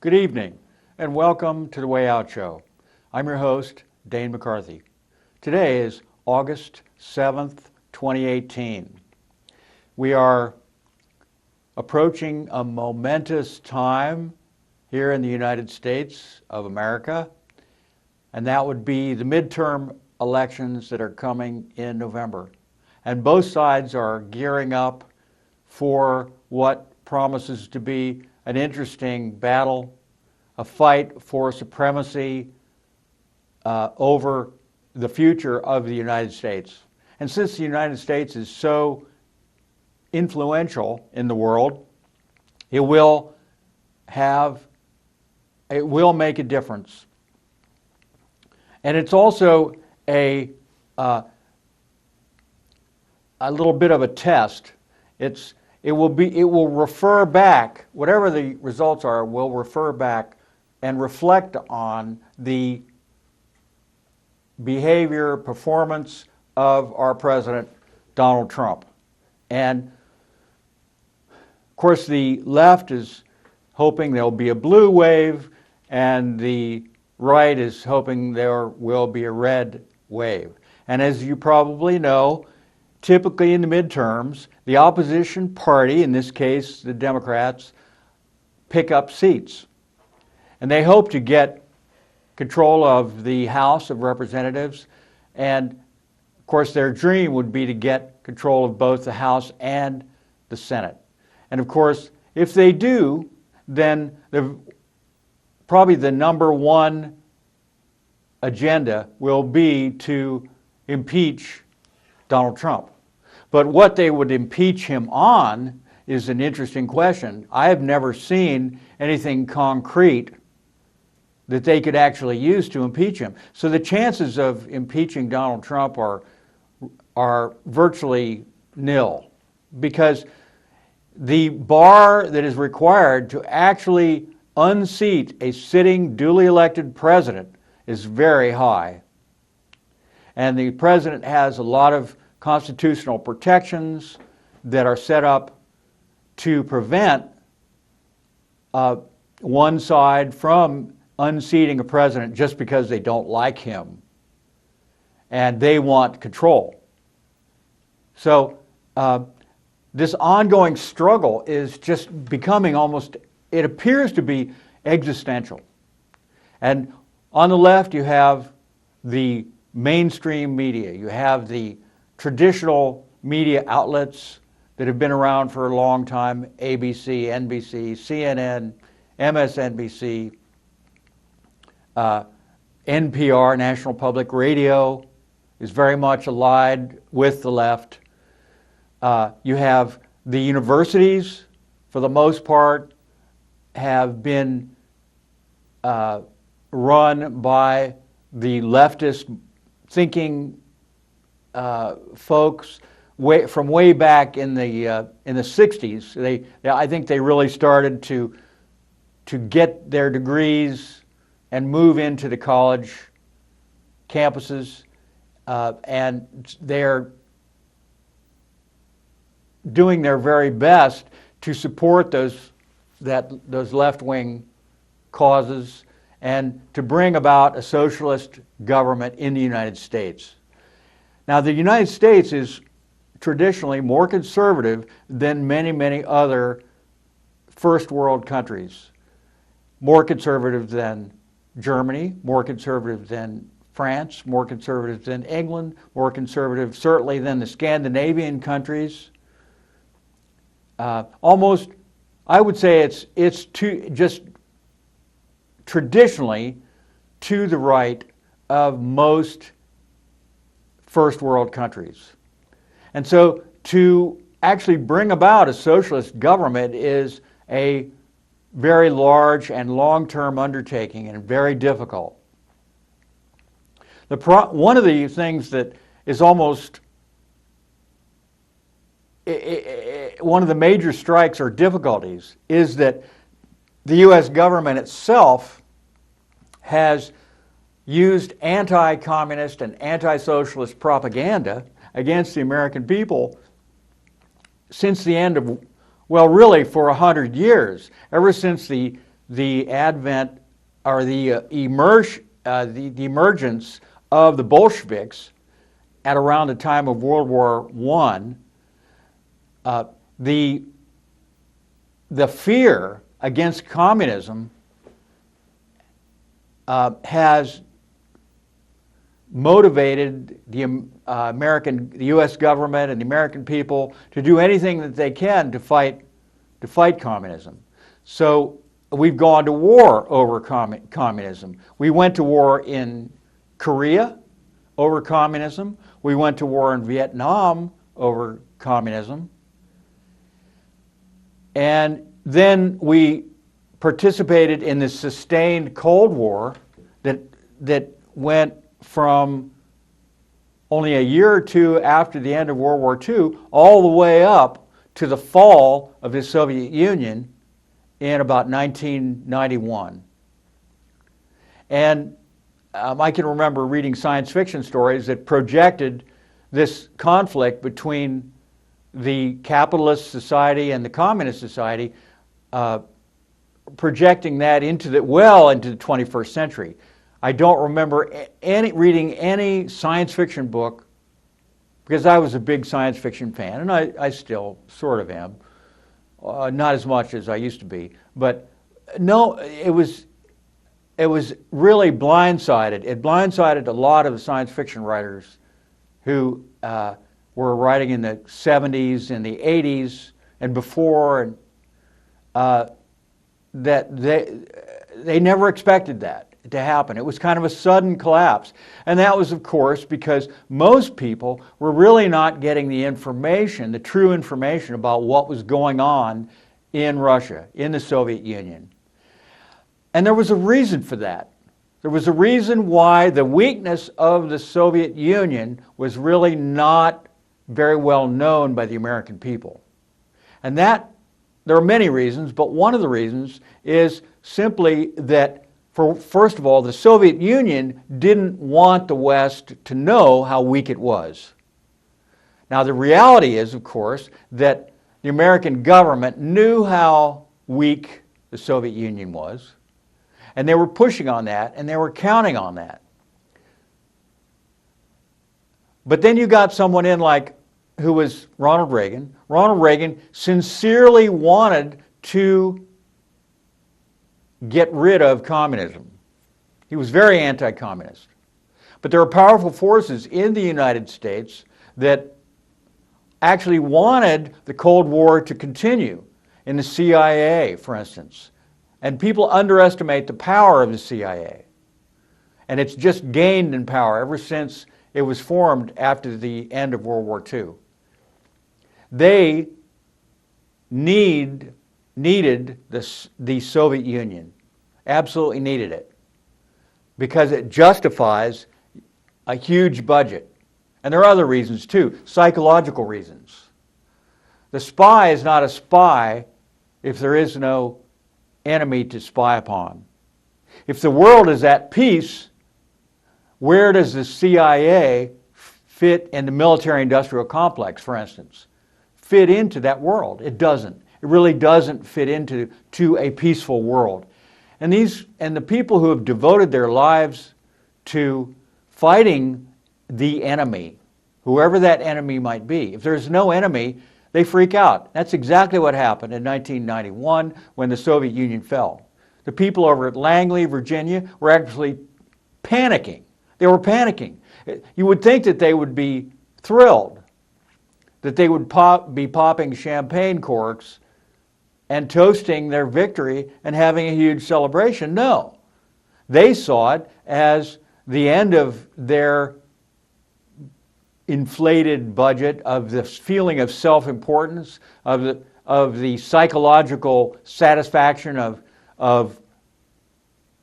Good evening, and welcome to The Way Out Show. I'm your host, Dane McCarthy. Today is August 7th, 2018. We are approaching a momentous time here in the United States of America, and that would be the midterm elections that are coming in November. And both sides are gearing up for what promises to be an interesting battle, a fight for supremacy over the future of the United States. And since the United States is so influential in the world, it will make a difference. And it's also a little bit of a test. It will refer back, whatever the results are, will refer back and reflect on the behavior, performance of our President, Donald Trump. And of course, the left is hoping there'll be a blue wave, and the right is hoping there will be a red wave. And as you probably know, typically in the midterms, the opposition party, in this case the Democrats, pick up seats. And they hope to get control of the House of Representatives. And of course, their dream would be to get control of both the House and the Senate. And of course, if they do, then probably the number one agenda will be to impeach Donald Trump. But what they would impeach him on is an interesting question. I have never seen anything concrete that they could actually use to impeach him. So the chances of impeaching Donald Trump are virtually nil, because the bar that is required to actually unseat a sitting, duly elected president is very high. And the president has a lot of constitutional protections that are set up to prevent one side from unseating a president just because they don't like him and they want control. So this ongoing struggle is just becoming it appears to be existential. And on the left, you have the mainstream media. You have the traditional media outlets that have been around for a long time: ABC, NBC, CNN, MSNBC, NPR, National Public Radio, is very much allied with the left. You have the universities, for the most part, have been run by the leftist thinking folks from way back in the 60s. I think they really started to get their degrees and move into the college campuses, and they're doing their very best to support those left-wing causes and to bring about a socialist government in the United States. Now, the United States is traditionally more conservative than many, many other first world countries. More conservative than Germany, more conservative than France, more conservative than England, more conservative certainly than the Scandinavian countries. Almost, I would say it's just traditionally to the right of most first world countries. And so to actually bring about a socialist government is a very large and long-term undertaking and very difficult. One of the things that is almost one of the major strikes or difficulties is that the U.S. government itself has used anti-communist and anti-socialist propaganda against the American people since the end of, well, really for 100 years, ever since the the advent or the emergence of the Bolsheviks at around the time of World War I, the fear against communism has motivated the U.S. government and the American people to do anything that they can to fight communism. So we've gone to war over communism. We went to war in Korea over communism. We went to war in Vietnam over communism. And then we participated in the sustained Cold War that went from only a year or two after the end of World War II all the way up to the fall of the Soviet Union in about 1991. And I can remember reading science fiction stories that projected this conflict between the capitalist society and the communist society, projecting that into the 21st century. I don't remember reading any science fiction book, because I was a big science fiction fan, and I still sort of am, not as much as I used to be. But no, it was really blindsided. It blindsided a lot of the science fiction writers who were writing in the 70s and the 80s and before, and that they never expected that to happen. It was kind of a sudden collapse. And that was, of course, because most people were really not getting the information, the true information about what was going on in Russia, in the Soviet Union. And there was a reason for that. There was a reason why the weakness of the Soviet Union was really not very well known by the American people. And that, there are many reasons, but one of the reasons is simply that, first of all, the Soviet Union didn't want the West to know how weak it was. Now, the reality is, of course, that the American government knew how weak the Soviet Union was, and they were pushing on that, and they were counting on that. But then you got someone in who was Ronald Reagan. Ronald Reagan sincerely wanted to get rid of communism. He was very anti-communist. But there are powerful forces in the United States that actually wanted the Cold War to continue, in the CIA, for instance. And people underestimate the power of the CIA. And it's just gained in power ever since it was formed after the end of World War II. They needed the Soviet Union, absolutely needed it, because it justifies a huge budget. And there are other reasons too, psychological reasons. The spy is not a spy if there is no enemy to spy upon. If the world is at peace, where does the CIA fit in the military-industrial complex, for instance? Fit into that world? It doesn't. It really doesn't fit into a peaceful world. And the people who have devoted their lives to fighting the enemy, whoever that enemy might be, if there's no enemy, they freak out. That's exactly what happened in 1991 when the Soviet Union fell. The people over at Langley, Virginia, were actually panicking. They were panicking. You would think that they would be thrilled, that they would be popping champagne corks and toasting their victory and having a huge celebration. No. They saw it as the end of their inflated budget, of the feeling of self-importance, of the psychological satisfaction of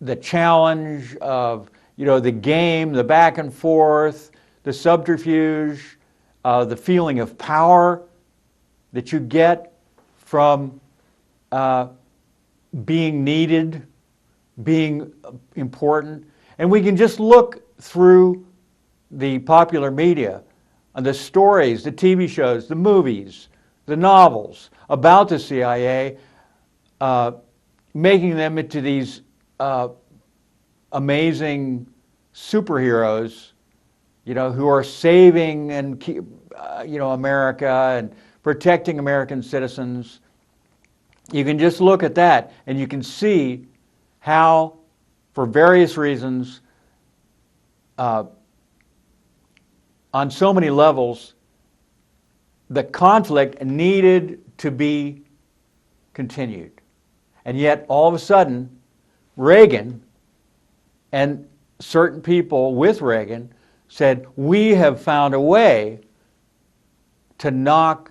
the challenge, of the game, the back and forth, the subterfuge, the feeling of power that you get from being needed, being important. And we can just look through the popular media, the stories, the TV shows, the movies, the novels about the CIA. making them into these amazing superheroes, who are saving and America and protecting American citizens. You can just look at that and you can see how, for various reasons, on so many levels, the conflict needed to be continued. And yet, all of a sudden, Reagan and certain people with Reagan said, we have found a way to knock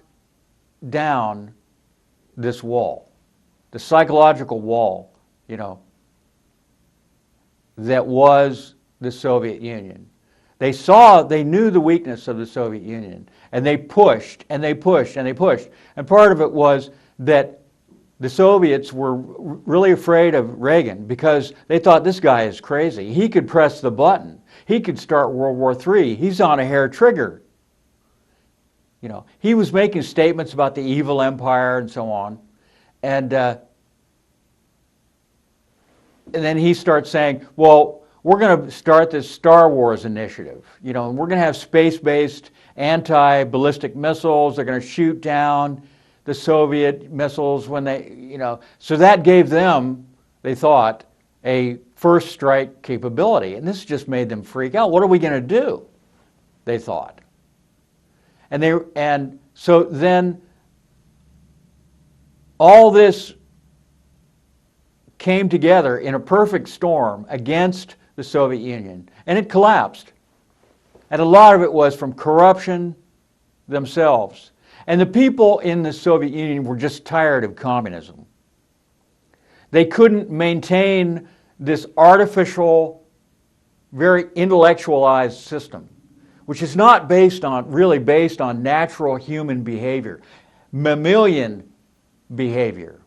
down this wall, the psychological wall, that was the Soviet Union. They knew the weakness of the Soviet Union, and they pushed, and they pushed, and they pushed. And part of it was that the Soviets were really afraid of Reagan because they thought, this guy is crazy. He could press the button. He could start World War III. He's on a hair trigger. He was making statements about the evil empire and so on. And then he starts saying, well, we're going to start this Star Wars initiative, and we're going to have space-based anti-ballistic missiles. They're going to shoot down the Soviet missiles when they, so that gave them, they thought, a first strike capability. And this just made them freak out. What are we going to do? They thought. And so then all this came together in a perfect storm against the Soviet Union, and it collapsed. And a lot of it was from corruption themselves. And the people in the Soviet Union were just tired of communism. They couldn't maintain this artificial, very intellectualized system, which is not really based on natural human behavior, mammalian behavior,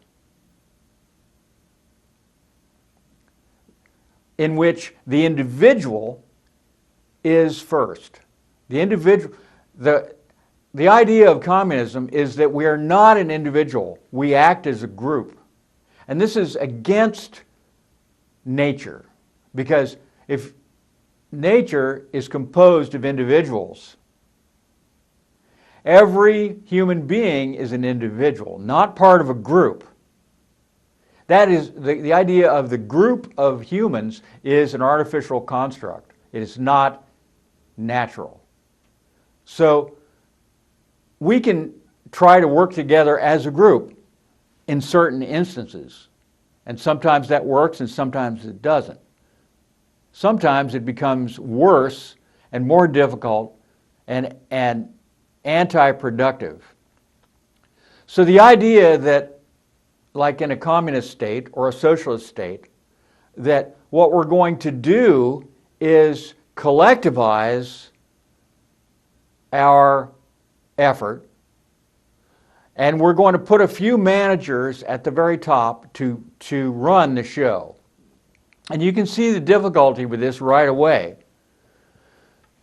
in which the individual is first. The idea of communism is that we are not an individual. We act as a group. And this is against nature, because if nature is composed of individuals, every human being is an individual, not part of a group. That is, the idea of the group of humans is an artificial construct. It is not natural. So we can try to work together as a group in certain instances. And sometimes that works and sometimes it doesn't. Sometimes it becomes worse and more difficult and anti-productive. So the idea that, like in a communist state or a socialist state, that what we're going to do is collectivize our effort, and we're going to put a few managers at the very top to run the show. And you can see the difficulty with this right away.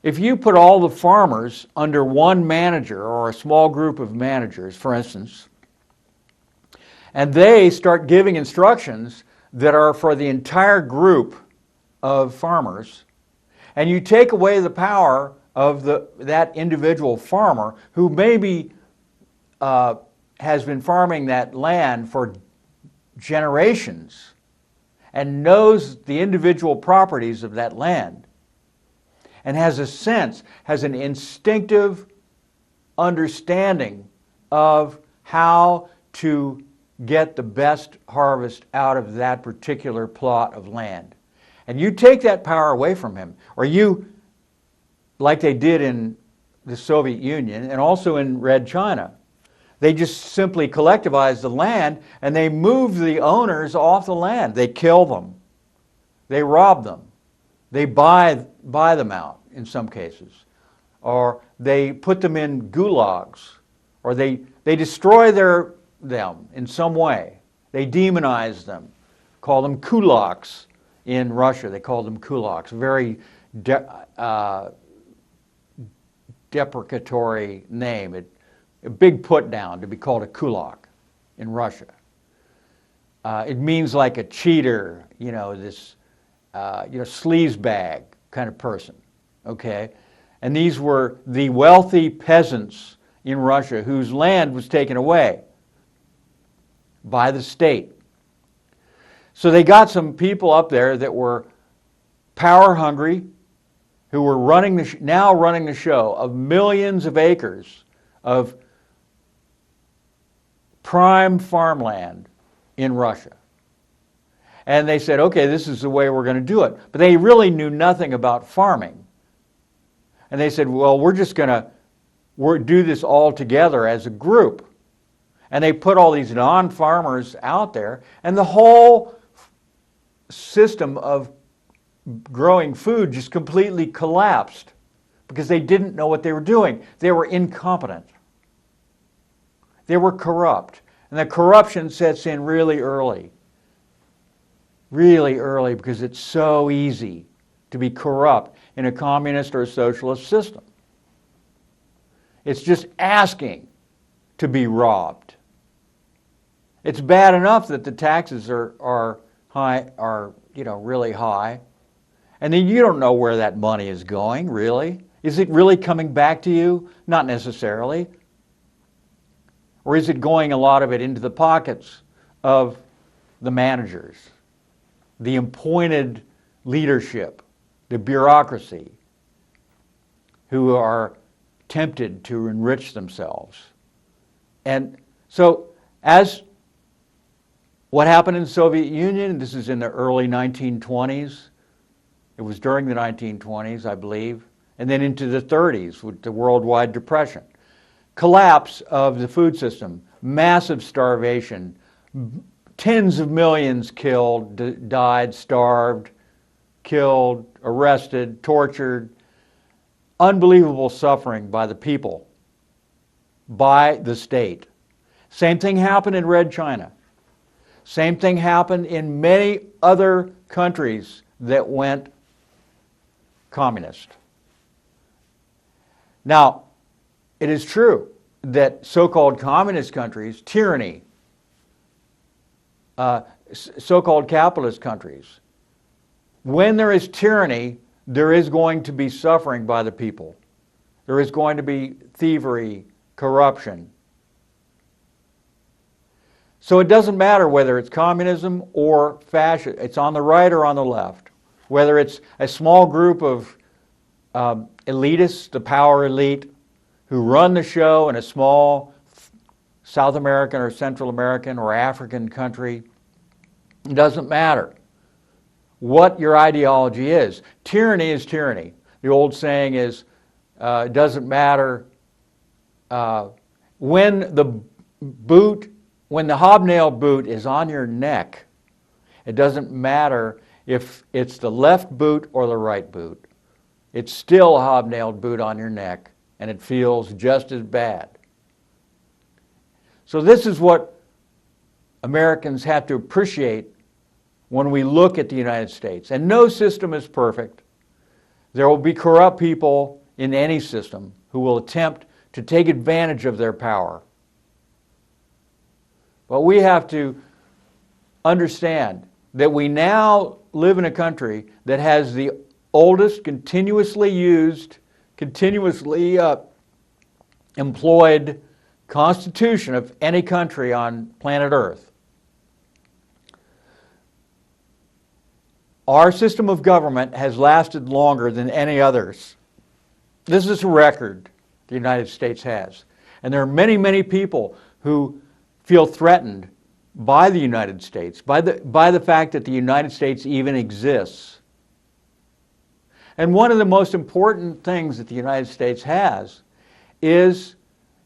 If you put all the farmers under one manager or a small group of managers, for instance, and they start giving instructions that are for the entire group of farmers, and you take away the power of that individual farmer who maybe has been farming that land for generations and knows the individual properties of that land and has an instinctive understanding of how to get the best harvest out of that particular plot of land. And you take that power away from him, or you, like they did in the Soviet Union and also in Red China, they just simply collectivize the land and they move the owners off the land. They kill them. They rob them. They buy them out in some cases. Or they put them in gulags. Or they destroy them in some way. They demonize them. Call them kulaks in Russia. They call them kulaks. Very deprecatory name. A big put down to be called a kulak in Russia. It means like a cheater, this, sleazebag kind of person, okay? And these were the wealthy peasants in Russia whose land was taken away by the state. So they got some people up there that were power hungry, who were now running the show of millions of acres of prime farmland in Russia. And they said, okay, this is the way we're going to do it. But they really knew nothing about farming. And they said, well, we're just going to do this all together as a group. And they put all these non-farmers out there, and the whole system of growing food just completely collapsed because they didn't know what they were doing. They were incompetent. They were corrupt. And the corruption sets in really early because it's so easy to be corrupt in a communist or a socialist system. It's just asking to be robbed. It's bad enough that the taxes are high, really high. And then you don't know where that money is going, really. Is it really coming back to you? Not necessarily. Or is it going, a lot of it, into the pockets of the managers, the appointed leadership, the bureaucracy, who are tempted to enrich themselves? And so, as what happened in the Soviet Union, this is in the early 1920s, it was during the 1920s, I believe, and then into the 30s with the worldwide depression. Collapse of the food system, massive starvation, tens of millions killed, died, starved, killed, arrested, tortured, unbelievable suffering by the people, by the state. Same thing happened in Red China. Same thing happened in many other countries that went communist. Now, it is true that so-called communist countries, tyranny, so-called capitalist countries, when there is tyranny, there is going to be suffering by the people. There is going to be thievery, corruption. So it doesn't matter whether it's communism or fascism, it's on the right or on the left, whether it's a small group of elitists, the power elite, who run the show in a small South American or Central American or African country. It doesn't matter what your ideology is. Tyranny is tyranny. The old saying is, it doesn't matter when the hobnail boot is on your neck, it doesn't matter if it's the left boot or the right boot. It's still a hobnailed boot on your neck, and it feels just as bad. So this is what Americans have to appreciate when we look at the United States. And no system is perfect. There will be corrupt people in any system who will attempt to take advantage of their power. But we have to understand that we now live in a country that has the oldest continuously used, continuously employed constitution of any country on planet Earth. Our system of government has lasted longer than any others. This is a record the United States has. And there are many, many people who feel threatened by the United States, by the fact that the United States even exists. And one of the most important things that the United States has is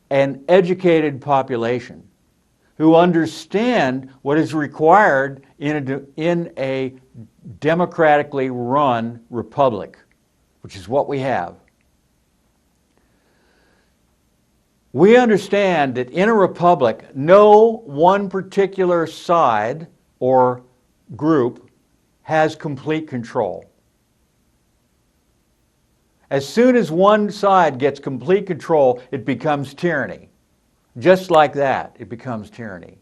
an educated population who understand what is required in a democratically run republic, which is what we have. We understand that in a republic, no one particular side or group has complete control. As soon as one side gets complete control, it becomes tyranny. Just like that, it becomes tyranny.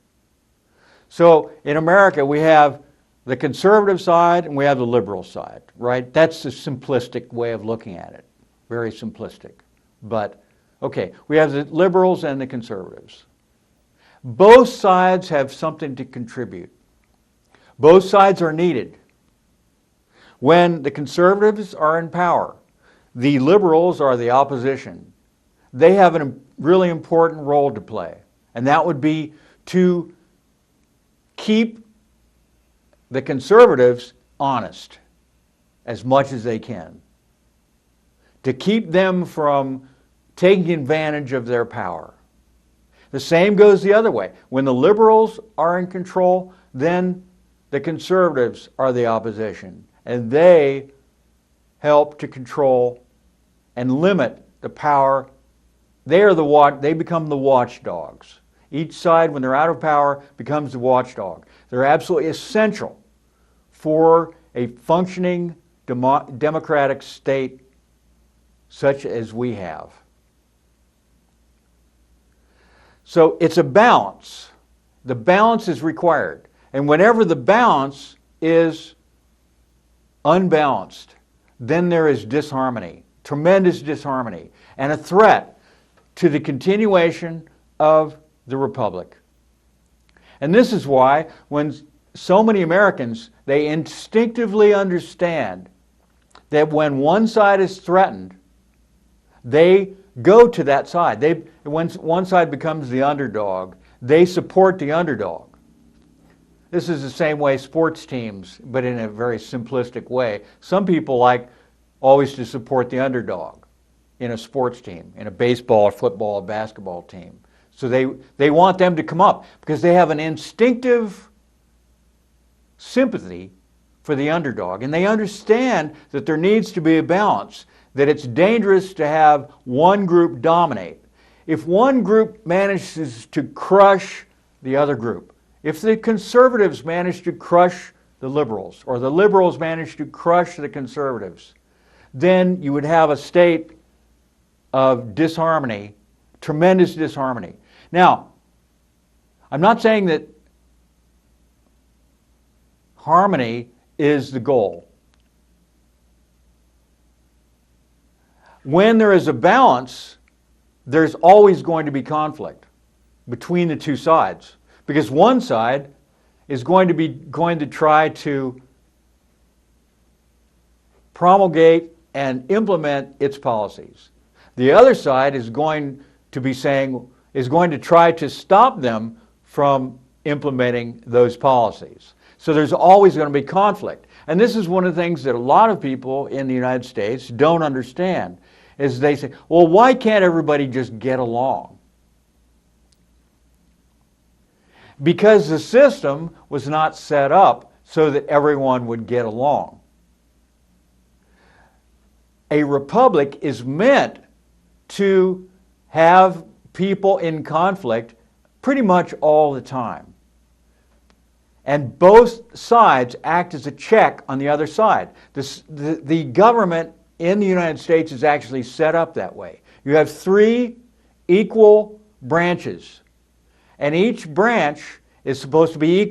So in America, we have the conservative side and we have the liberal side, right? That's the simplistic way of looking at it. Very simplistic. But, okay, we have the liberals and the conservatives. Both sides have something to contribute. Both sides are needed. When the conservatives are in power, the liberals are the opposition. They have a really important role to play, and that would be to keep the conservatives honest as much as they can, to keep them from taking advantage of their power. The same goes the other way. When the liberals are in control, then the conservatives are the opposition, and they help to control and limit the power. They become the watchdogs. Each side, when they're out of power, becomes the watchdog. They're absolutely essential for a functioning democratic state such as we have. So it's a balance. The balance is required. And whenever the balance is unbalanced, then there is disharmony, tremendous disharmony, and a threat to the continuation of the republic. And this is why when so many Americans, they instinctively understand that when one side is threatened, they go to that side. When one side becomes the underdog, they support the underdog. This is the same way sports teams, but in a very simplistic way. Some people like always to support the underdog in a sports team, in a baseball, football, basketball team. So they want them to come up because they have an instinctive sympathy for the underdog. And they understand that there needs to be a balance, that it's dangerous to have one group dominate. If one group manages to crush the other group, if the conservatives manage to crush the liberals, or the liberals manage to crush the conservatives, then you would have a state of disharmony, tremendous disharmony. Now, I'm not saying that harmony is the goal. When there is a balance, there's always going to be conflict between the two sides, because one side is going to try to promulgate and implement its policies. The other side is going to try to stop them from implementing those policies. So there's always going to be conflict. And this is one of the things that a lot of people in the United States don't understand, is they say, well, why can't everybody just get along? Because the system was not set up so that everyone would get along. A republic is meant to have people in conflict pretty much all the time. And both sides act as a check on the other side. The government in the United States is actually set up that way. You have three equal branches, and each branch is supposed to be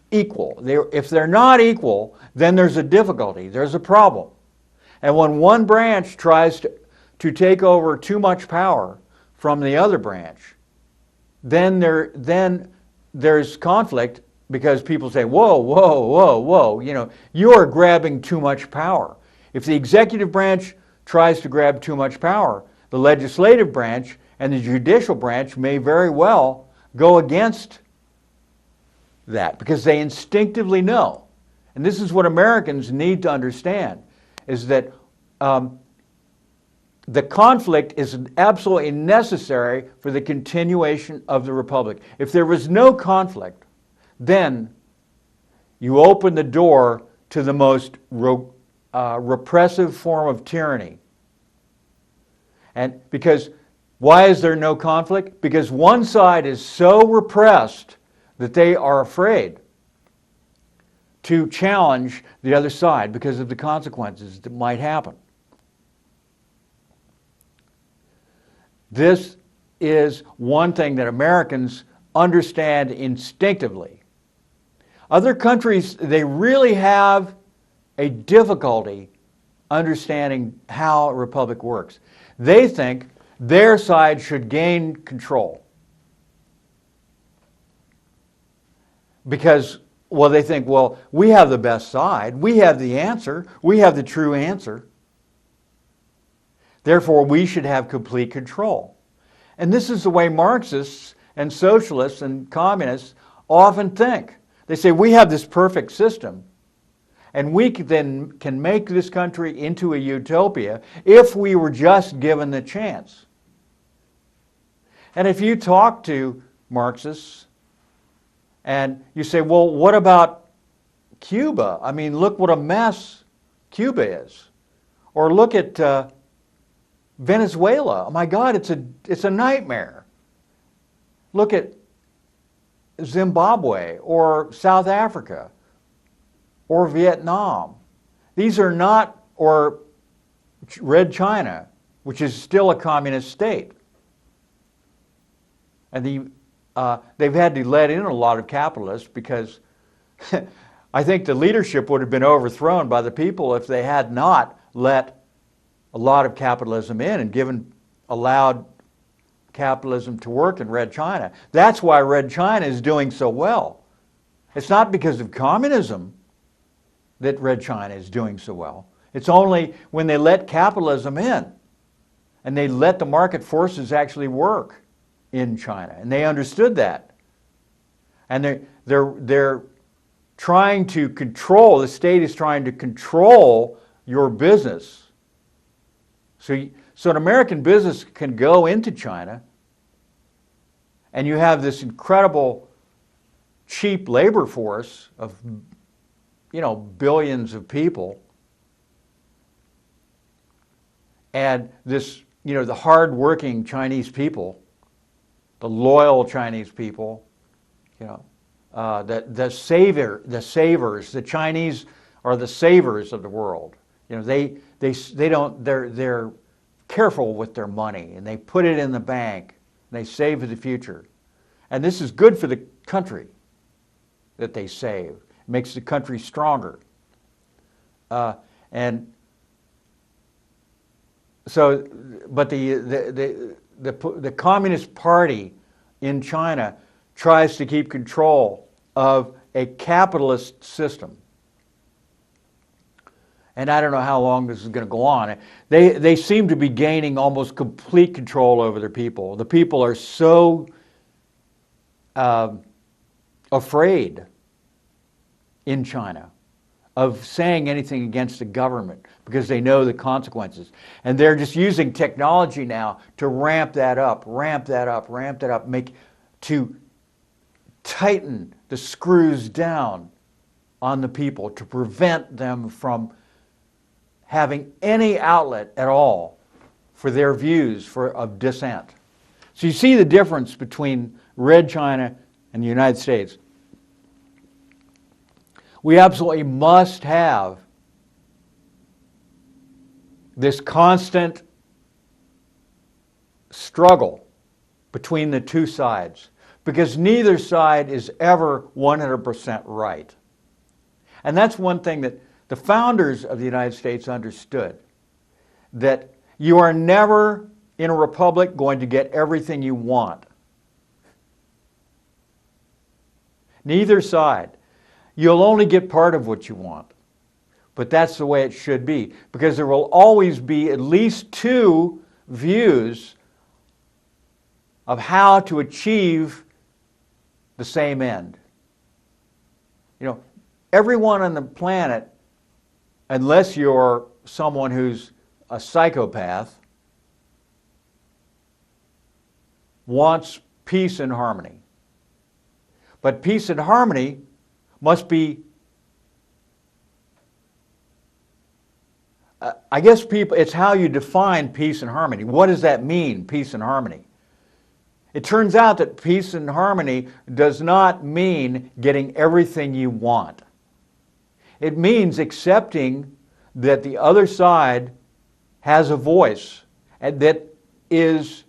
equal. If they're not equal, then there's a difficulty, there's a problem. And when one branch tries to take over too much power from the other branch, then there's conflict, because people say, whoa, whoa, whoa, whoa, you are grabbing too much power. If the executive branch tries to grab too much power, the legislative branch and the judicial branch may very well go against that, because they instinctively know. And this is what Americans need to understand, is that the conflict is absolutely necessary for the continuation of the republic. If there was no conflict, then you open the door to the most repressive form of tyranny. And because, why is there no conflict? Because one side is so repressed that they are afraid to challenge the other side because of the consequences that might happen. This is one thing that Americans understand instinctively, Other countries, they really have a difficulty understanding how a republic works. They think their side should gain control. Because, well, they think, well, we have the best side. We have the answer. We have the true answer. Therefore, we should have complete control. And this is the way Marxists and socialists and communists often think. They say, we have this perfect system, and we then can make this country into a utopia if we were just given the chance. And if you talk to Marxists and you say, well, what about Cuba? I mean, look what a mess Cuba is. Or look at Venezuela. Oh my God, it's a nightmare. Look at Zimbabwe or South Africa or Vietnam. These are not, or Red China, which is still a communist state. And they've had to let in a lot of capitalists because I think the leadership would have been overthrown by the people if they had not let a lot of capitalism in and allowed capitalism to work in Red China. That's why Red China is doing so well. It's not because of communism that Red China is doing so well. It's only when they let capitalism in and they let the market forces actually work in China. And they understood that. And they're trying to control, the state is trying to control your business. So an American business can go into China and you have this incredible cheap labor force of, billions of people. And this, the hard-working Chinese people, the loyal Chinese people, the savers, the Chinese are the savers of the world. They're careful with their money and they put it in the bank and they save for the future. And this is good for the country that they save. It makes the country stronger. And so, but the Communist Party in China tries to keep control of a capitalist system. And I don't know how long this is going to go on. They seem to be gaining almost complete control over their people. The people are so afraid in China of saying anything against the government because they know the consequences. And they're just using technology now to ramp that up, to tighten the screws down on the people to prevent them from having any outlet at all for their views of dissent. So you see the difference between Red China and the United States. We absolutely must have this constant struggle between the two sides because neither side is ever 100% right. And that's one thing that the founders of the United States understood, that you are never in a republic going to get everything you want. Neither side. You'll only get part of what you want. But that's the way it should be, because there will always be at least two views of how to achieve the same end. Everyone on the planet, unless you're someone who's a psychopath, wants peace and harmony. But peace and harmony must be, I guess it's how you define peace and harmony. What does that mean, peace and harmony? It turns out that peace and harmony does not mean getting everything you want. It means accepting that the other side has a voice and that is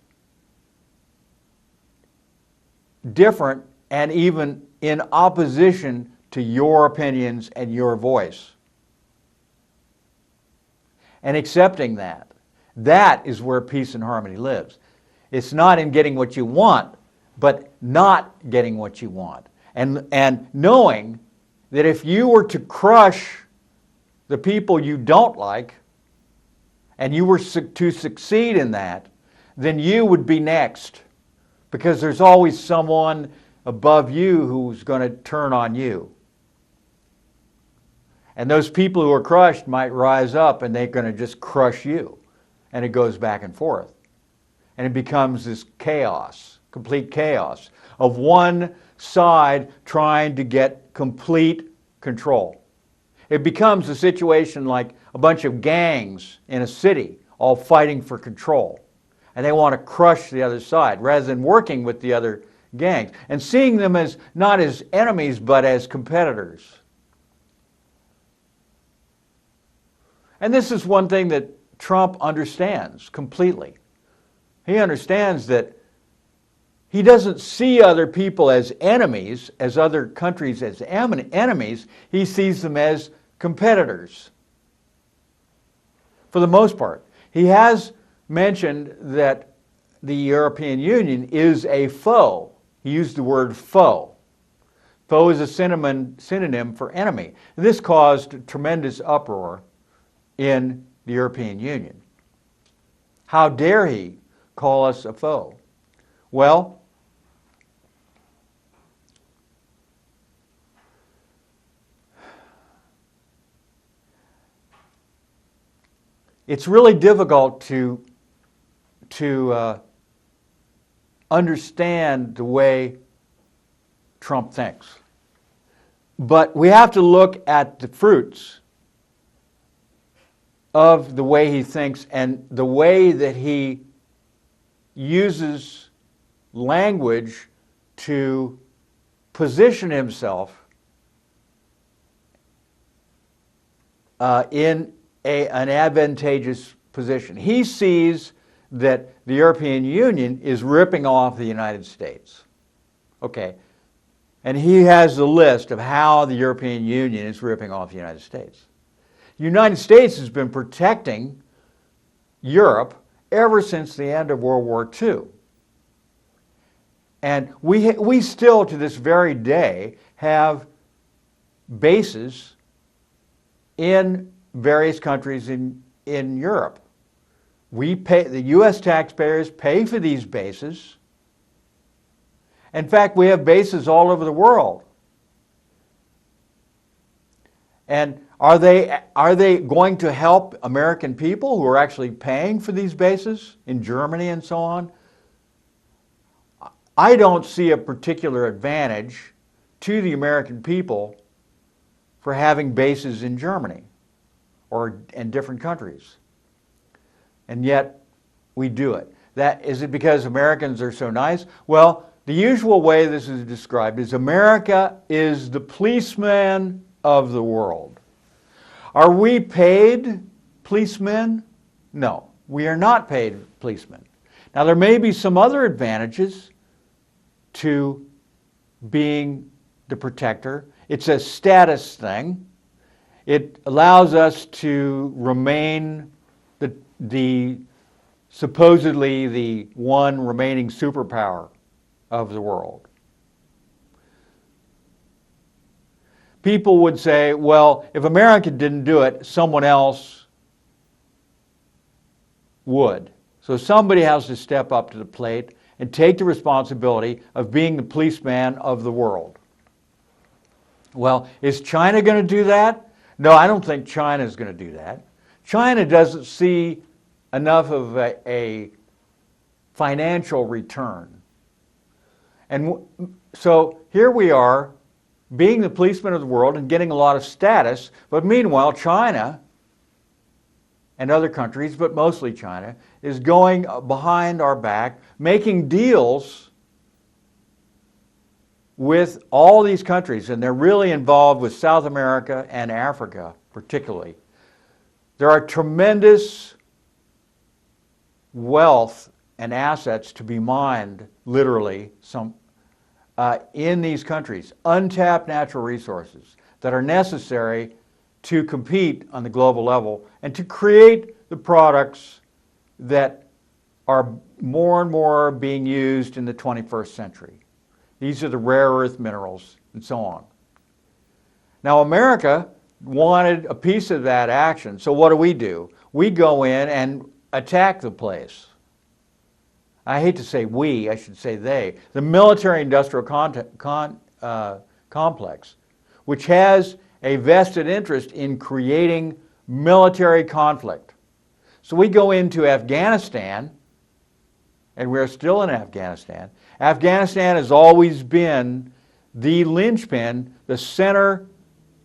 different and even in opposition to your opinions and your voice. And accepting that. That is where peace and harmony lives. It's not in getting what you want, but not getting what you want. And knowing that if you were to crush the people you don't like, and you were to succeed in that, then you would be next. Because there's always someone above you who's going to turn on you. And those people who are crushed might rise up and they're going to just crush you. And it goes back and forth. And it becomes this chaos, complete chaos, of one side trying to get complete control. It becomes a situation like a bunch of gangs in a city all fighting for control. And they want to crush the other side rather than working with the other gangs and seeing them as not as enemies but as competitors. And this is one thing that Trump understands completely. He understands that he doesn't see other people as enemies, as other countries as enemies. He sees them as competitors. For the most part. He has mentioned that the European Union is a foe. He used the word foe. Foe is a synonym for enemy. This caused tremendous uproar in the European Union. How dare he call us a foe? Well, it's really difficult to understand the way Trump thinks. But we have to look at the fruits of the way he thinks and the way that he uses language to position himself in an advantageous position. He sees that the European Union is ripping off the United States. Okay. And he has the list of how the European Union is ripping off the United States. The United States has been protecting Europe ever since the end of World War II. And we still, to this very day, have bases in various countries in Europe. We pay, the U.S. taxpayers pay for these bases. In fact, we have bases all over the world. And are they going to help American people who are actually paying for these bases in Germany and so on? I don't see a particular advantage to the American people for having bases in Germany or in different countries. And yet we do it. Is it because Americans are so nice? Well, the usual way this is described is America is the policeman of the world. Are we paid policemen? No, we are not paid policemen. Now, there may be some other advantages to being the protector. It's a status thing. It allows us to remain the supposedly the one remaining superpower of the world. People would say, well, if America didn't do it, someone else would. So somebody has to step up to the plate and take the responsibility of being the policeman of the world. Well, is China going to do that? No, I don't think China is going to do that. China doesn't see enough of a financial return. And so here we are, being the policeman of the world and getting a lot of status, but meanwhile China and other countries, but mostly China, is going behind our back, making deals with all these countries, and they're really involved with South America and Africa particularly. There are tremendous wealth and assets to be mined, literally, in these countries, untapped natural resources that are necessary to compete on the global level and to create the products that are more and more being used in the 21st century. These are the rare earth minerals and so on. Now, America wanted a piece of that action, so what do? We go in and attack the place. I hate to say we, I should say they. The military-industrial complex, which has a vested interest in creating military conflict. So we go into Afghanistan, and we're still in Afghanistan. Afghanistan has always been the linchpin, the center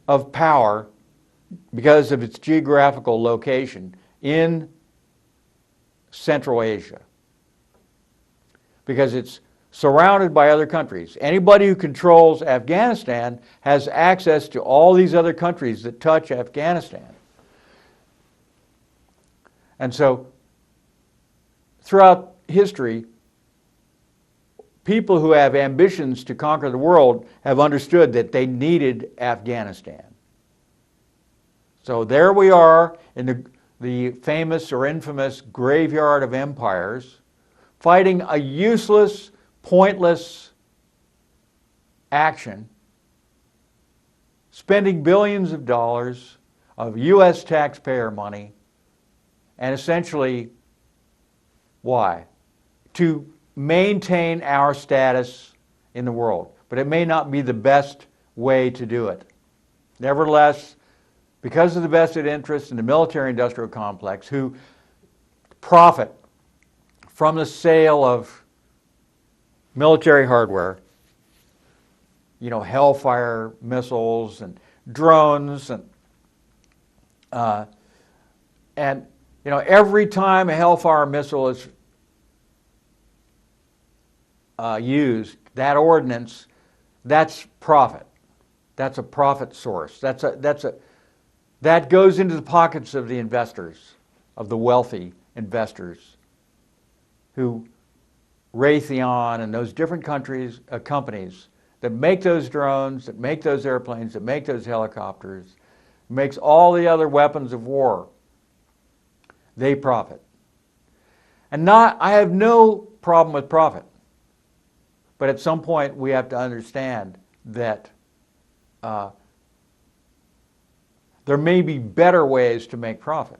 of power because of its geographical location in Central Asia. Because it's surrounded by other countries. Anybody who controls Afghanistan has access to all these other countries that touch Afghanistan. And so, throughout history, people who have ambitions to conquer the world have understood that they needed Afghanistan. So there we are in the famous or infamous graveyard of empires, fighting a useless, pointless action, spending billions of dollars of U.S. taxpayer money, and essentially, why? To maintain our status in the world. But it may not be the best way to do it. Nevertheless, because of the vested interest in the military-industrial complex, who profit from the sale of military hardware, you know, Hellfire missiles and drones, and you know, every time a Hellfire missile is used, that ordnance, that's profit. That's a profit source. That goes into the pockets of the investors, of the wealthy investors, who Raytheon and those different companies that make those drones, that make those airplanes, that make those helicopters, makes all the other weapons of war, they profit. And I have no problem with profit. But at some point we have to understand that there may be better ways to make profit.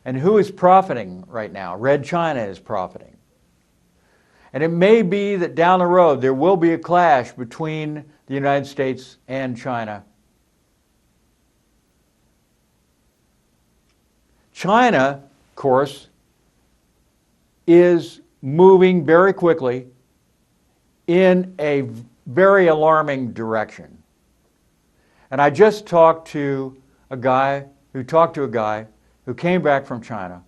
And who is profiting right now? Red China is profiting. And it may be that down the road there will be a clash between the United States and China. China, of course, is moving very quickly in a very alarming direction. And I just talked to a guy who came back from China.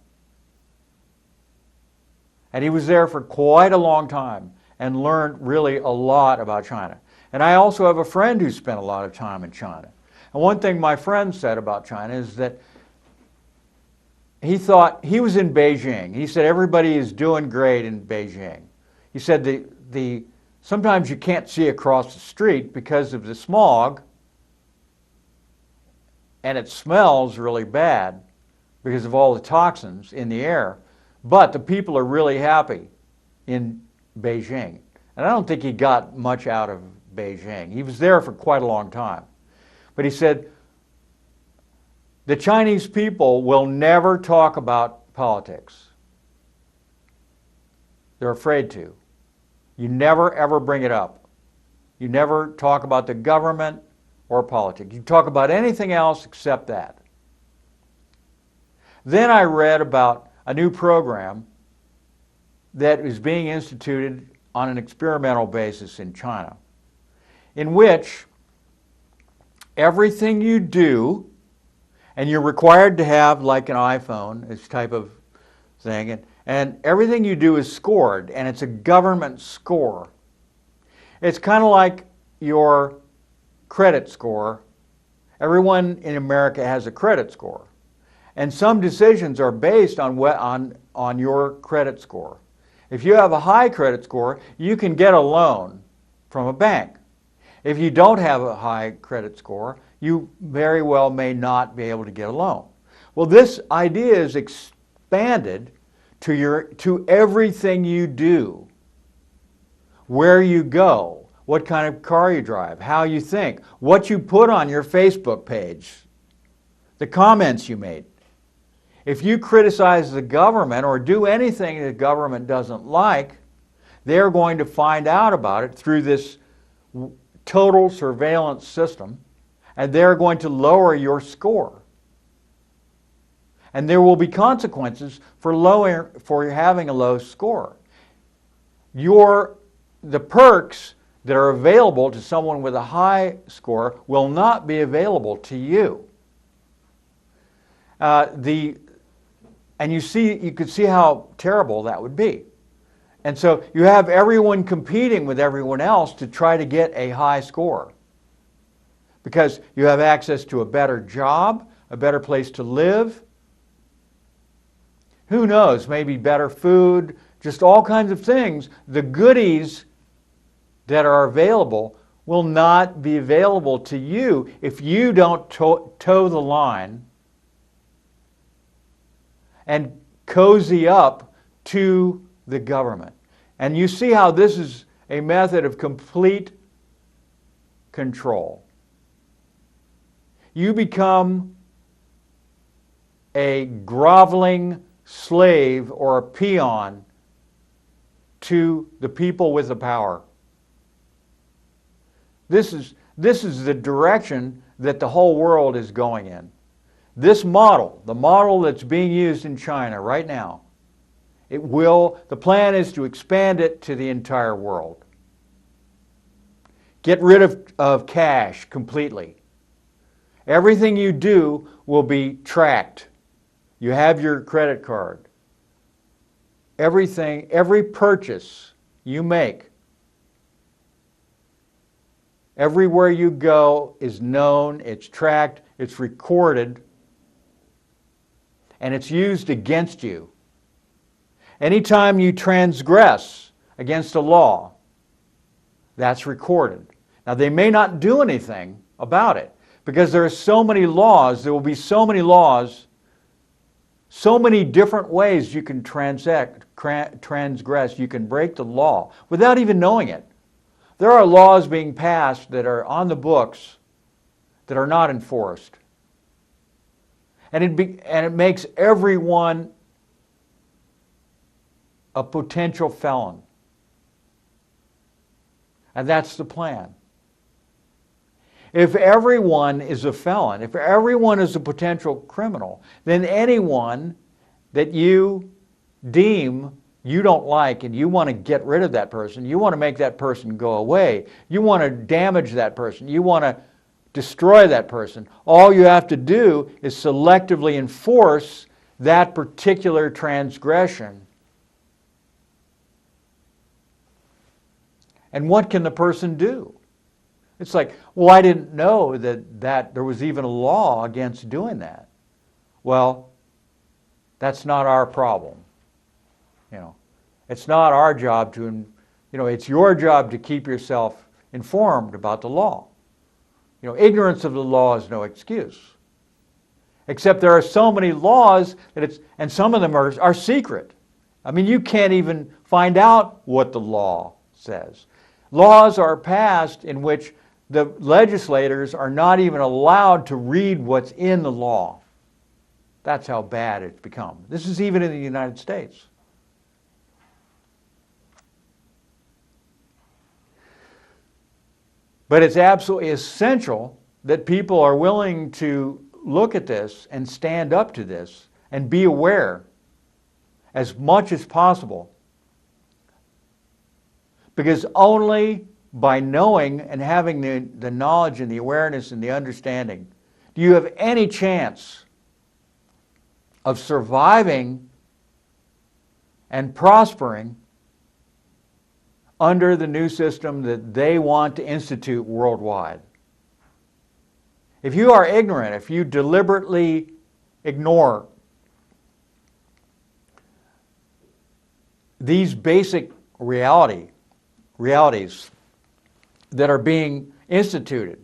And he was there for quite a long time and learned really a lot about China. And I also have a friend who spent a lot of time in China. And one thing my friend said about China is that he thought, he was in Beijing. He said everybody is doing great in Beijing. He said sometimes you can't see across the street because of the smog, and it smells really bad because of all the toxins in the air. But the people are really happy in Beijing. And I don't think he got much out of Beijing. He was there for quite a long time. But he said, the Chinese people will never talk about politics. They're afraid to. You never, ever bring it up. You never talk about the government or politics. You talk about anything else except that. Then I read about a new program that is being instituted on an experimental basis in China, in which everything you do, and you're required to have like an iPhone, this type of thing, and everything you do is scored, and it's a government score. It's kind of like your credit score. Everyone in America has a credit score. And some decisions are based on your credit score. If you have a high credit score, you can get a loan from a bank. If you don't have a high credit score, you very well may not be able to get a loan. Well, this idea is expanded to everything you do, where you go, what kind of car you drive, how you think, what you put on your Facebook page, the comments you made. If you criticize the government or do anything the government doesn't like, they're going to find out about it through this total surveillance system, and they're going to lower your score. And there will be consequences for having a low score. The perks that are available to someone with a high score will not be available to you. And you could see how terrible that would be. And so you have everyone competing with everyone else to try to get a high score, because you have access to a better job, a better place to live. Who knows, maybe better food, just all kinds of things. The goodies that are available will not be available to you if you don't toe the line and cozy up to the government. And you see how this is a method of complete control. You become a groveling slave or a peon to the people with the power. This is the direction that the whole world is going in. This model, the model that's being used in China right now, the plan is to expand it to the entire world. Get rid of cash completely. Everything you do will be tracked. You have your credit card. Everything, every purchase you make, everywhere you go is known, it's tracked, it's recorded, and it's used against you. Anytime you transgress against a law, that's recorded. Now, they may not do anything about it because there are so many laws, there will be so many laws, so many different ways you can transgress, you can break the law without even knowing it. There are laws being passed that are on the books that are not enforced. And it makes everyone a potential felon. And that's the plan. If everyone is a felon, if everyone is a potential criminal, then anyone that you deem you don't like and you want to get rid of that person, you want to make that person go away, you want to damage that person, you want to destroy that person, all you have to do is selectively enforce that particular transgression. And what can the person do? It's like, well, I didn't know that there was even a law against doing that. Well, that's not our problem. It's not our job it's your job to keep yourself informed about the law. Ignorance of the law is no excuse. Except there are so many laws and some of them are secret. I mean, you can't even find out what the law says. Laws are passed in which the legislators are not even allowed to read what's in the law. That's how bad it's become. This is even in the United States. But it's absolutely essential that people are willing to look at this and stand up to this and be aware as much as possible. Because only by knowing and having the knowledge and the awareness and the understanding do you have any chance of surviving and prospering under the new system that they want to institute worldwide. If you are ignorant, if you deliberately ignore these basic realities, that are being instituted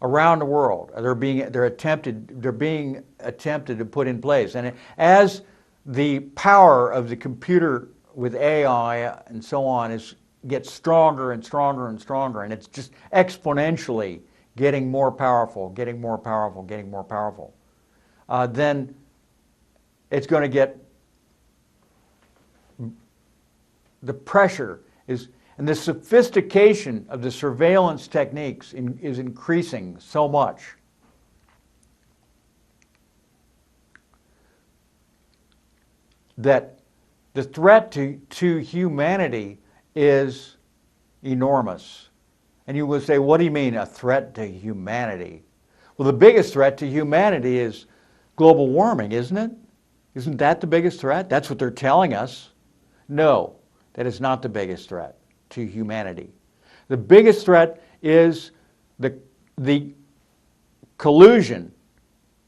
around the world. They're being attempted to put in place. And as the power of the computer with AI and so on gets stronger and stronger and stronger, and it's just exponentially getting more powerful, getting more powerful, getting more powerful, then it's going to get, the pressure is, and the sophistication of the surveillance techniques is increasing so much that the threat to humanity is enormous. And you will say, what do you mean, a threat to humanity? Well, the biggest threat to humanity is global warming, isn't it? Isn't that the biggest threat? That's what they're telling us. No, that is not the biggest threat to humanity. The biggest threat is the collusion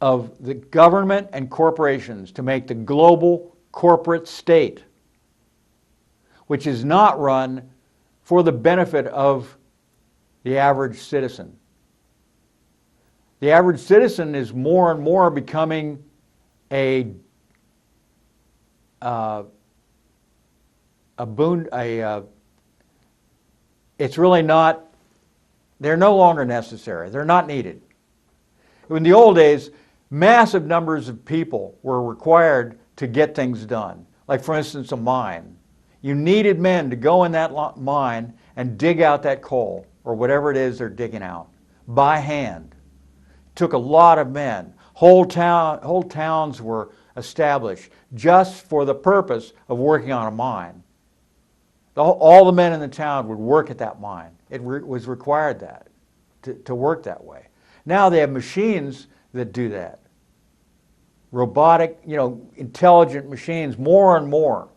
of the government and corporations to make the global corporate state, which is not run for the benefit of the average citizen. The average citizen is more and more becoming it's really not, they're no longer necessary. They're not needed. In the old days, massive numbers of people were required to get things done. Like, for instance, a mine. You needed men to go in that mine and dig out that coal, or whatever it is they're digging out, by hand. It took a lot of men. Whole towns were established just for the purpose of working on a mine. All the men in the town would work at that mine. It was required to work that way. Now they have machines that do that. Robotic, intelligent machines, more and more.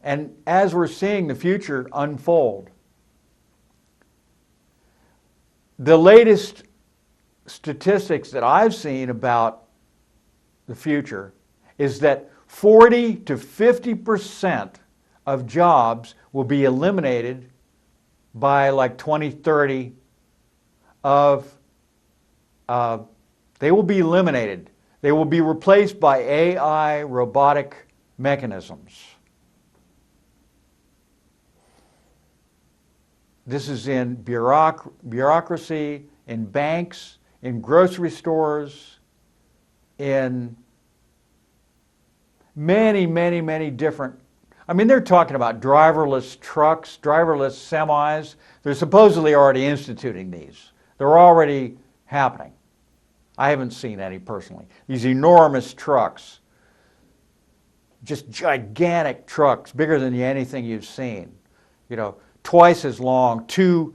And as we're seeing the future unfold, the latest statistics that I've seen about the future is that 40 to 50% of jobs will be eliminated by like 2030 they will be eliminated. They will be replaced by AI robotic mechanisms. This is in bureaucracy, in banks, in grocery stores, in many, many, many different, they're talking about driverless trucks, driverless semis. They're supposedly already instituting these. They're already happening. I haven't seen any personally. These enormous trucks, just gigantic trucks, bigger than anything you've seen. Twice as long, two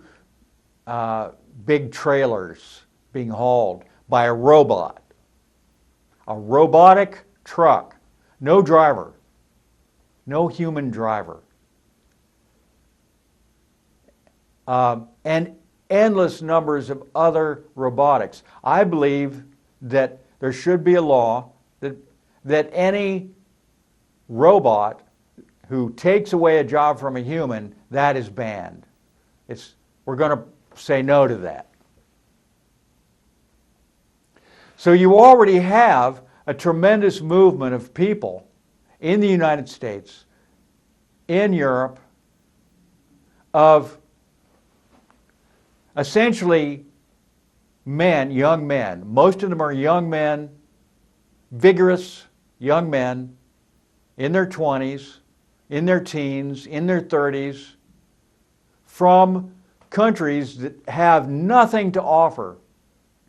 big trailers being hauled by a robot. A robotic truck, no driver. No human driver. And endless numbers of other robotics. I believe that there should be a law that any robot who takes away a job from a human, that is banned. We're going to say no to that. So you already have a tremendous movement of people in the United States, in Europe, of essentially men, young men. Most of them are young men, vigorous young men in their 20s, in their teens, in their 30s, from countries that have nothing to offer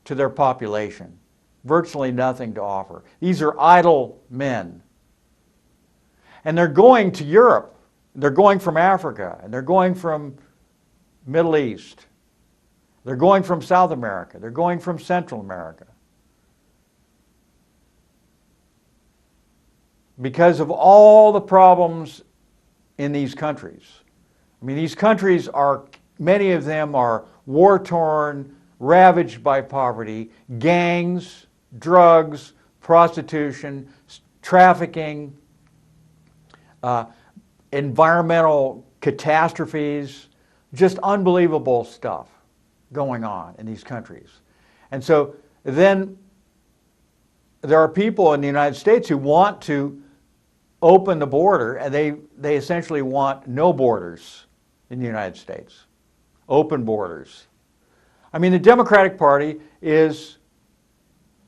to their population, virtually nothing to offer. These are idle men. And they're going to Europe, they're going from Africa, and they're going from Middle East. They're going from South America, they're going from Central America. Because of all the problems in these countries. These countries are, many of them are war-torn, ravaged by poverty, gangs, drugs, prostitution, trafficking, environmental catastrophes, Just unbelievable stuff going on in these countries. And so then there are people in the United States who want to open the border, and they essentially want no borders in the United States, open borders. I mean, the Democratic Party is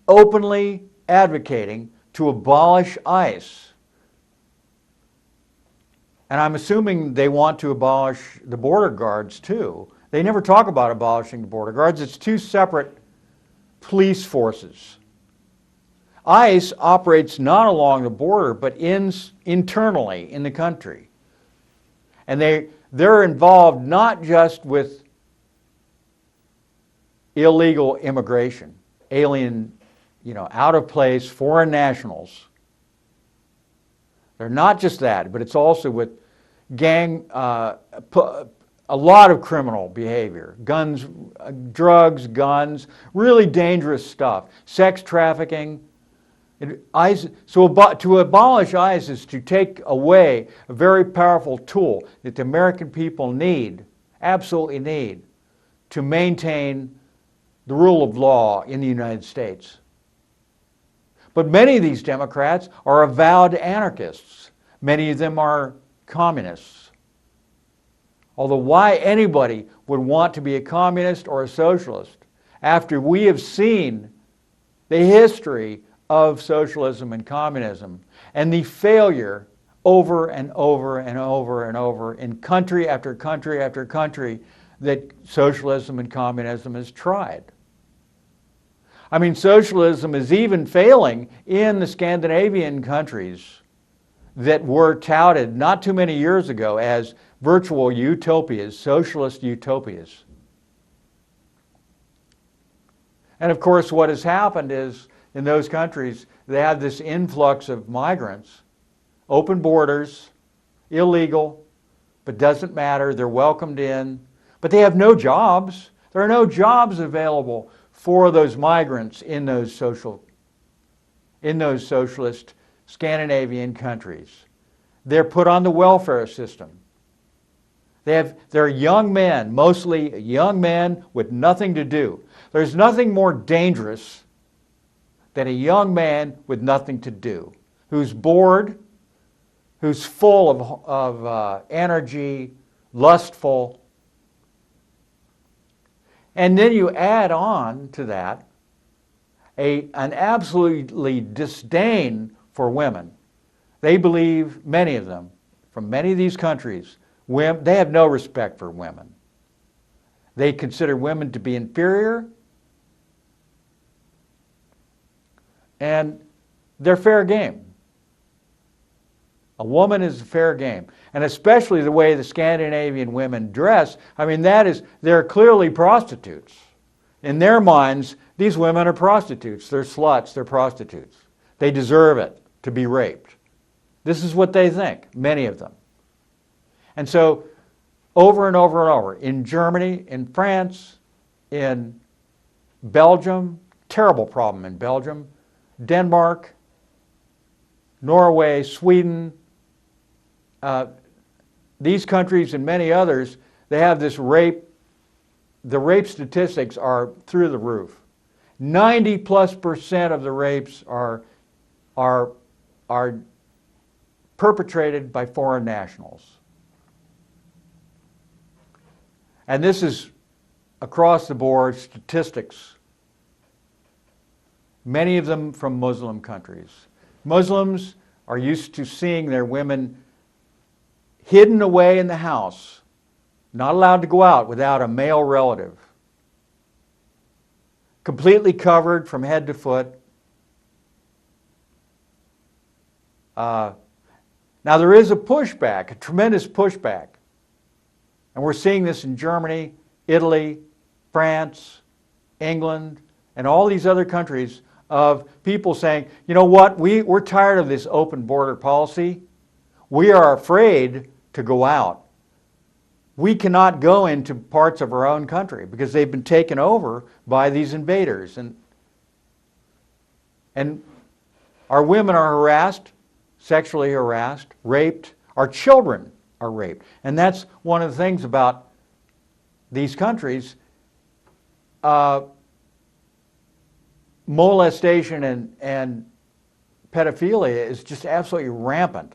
openly advocating to abolish ICE. And I'm assuming they want to abolish the border guards too. They never talk about abolishing the border guards. It's two separate police forces. ICE operates not along the border, but internally in the country. And they're involved not just with illegal immigration, alien, out of place, foreign nationals. They're not just that, but it's also with gang, a lot of criminal behavior, guns, drugs, guns, really dangerous stuff, sex trafficking. To abolish ICE is to take away a very powerful tool that the American people need, absolutely need, to maintain the rule of law in the United States. But many of these Democrats are avowed anarchists. Many of them are communists. Although why anybody would want to be a communist or a socialist after we have seen the history of socialism and communism and the failure over and over and over and over in country after country after country that socialism and communism has tried. I mean, socialism is even failing in the Scandinavian countries that were touted not too many years ago as virtual utopias, socialist utopias. And of course, what has happened is in those countries, they have this influx of migrants, open borders, illegal, but doesn't matter, they're welcomed in, but they have no jobs. There are no jobs available for those migrants in those socialist Scandinavian countries. They're put on the welfare system. They're young men, mostly young men with nothing to do. There's nothing more dangerous than a young man with nothing to do, who's bored, who's full of energy, lustful. And then you add on to that an absolutely disdain for women. They believe, many of them, from many of these countries, they have no respect for women. They consider women to be inferior, and they're fair game. A woman is fair game. And especially the way the Scandinavian women dress, I mean, they're clearly prostitutes. In their minds, these women are prostitutes. They're sluts, they're prostitutes. They deserve it to be raped. This is what they think, many of them. And so, over and over and over, in Germany, in France, in Belgium, terrible problem in Belgium, Denmark, Norway, Sweden, these countries and many others, they have this rape. The rape statistics are through the roof. 90+% of the rapes are perpetrated by foreign nationals. And this is across the board statistics. Many of them from Muslim countries. Muslims are used to seeing their women hidden away in the house, not allowed to go out without a male relative, completely covered from head to foot. Now there is a pushback, a tremendous pushback. And we're seeing this in Germany, Italy, France, England, and all these other countries of people saying, you know what, we're tired of this open border policy. We are afraid to go out. We cannot go into parts of our own country because they've been taken over by these invaders. And our women are harassed, sexually harassed, raped. Our children are raped. And that's one of the things about these countries, molestation and pedophilia is just absolutely rampant.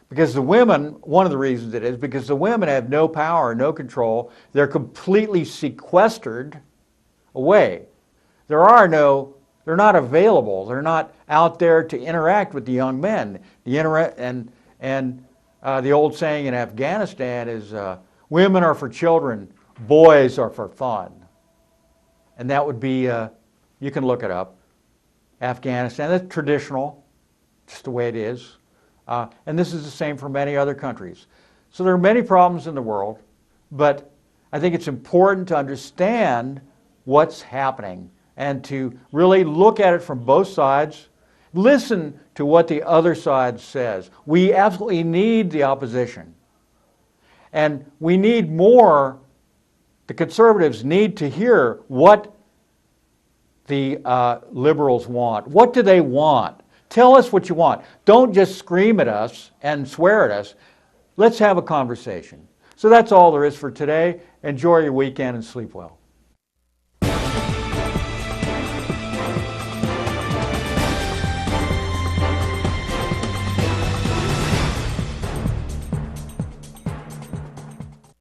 Because the women, one of the reasons it is, because the women have no power, no control. They're completely sequestered away. They're not available. They're not out there to interact with the young men. The old saying in Afghanistan is, women are for children, boys are for fun. And that would be, you can look it up, Afghanistan. That's traditional, just the way it is. And this is the same for many other countries. So there are many problems in the world, but I think it's important to understand what's happening and to really look at it from both sides. Listen to what the other side says. We absolutely need the opposition. And we need more, the conservatives need to hear what the liberals want. What do they want? Tell us what you want. Don't just scream at us and swear at us. Let's have a conversation. So that's all there is for today. Enjoy your weekend and sleep well.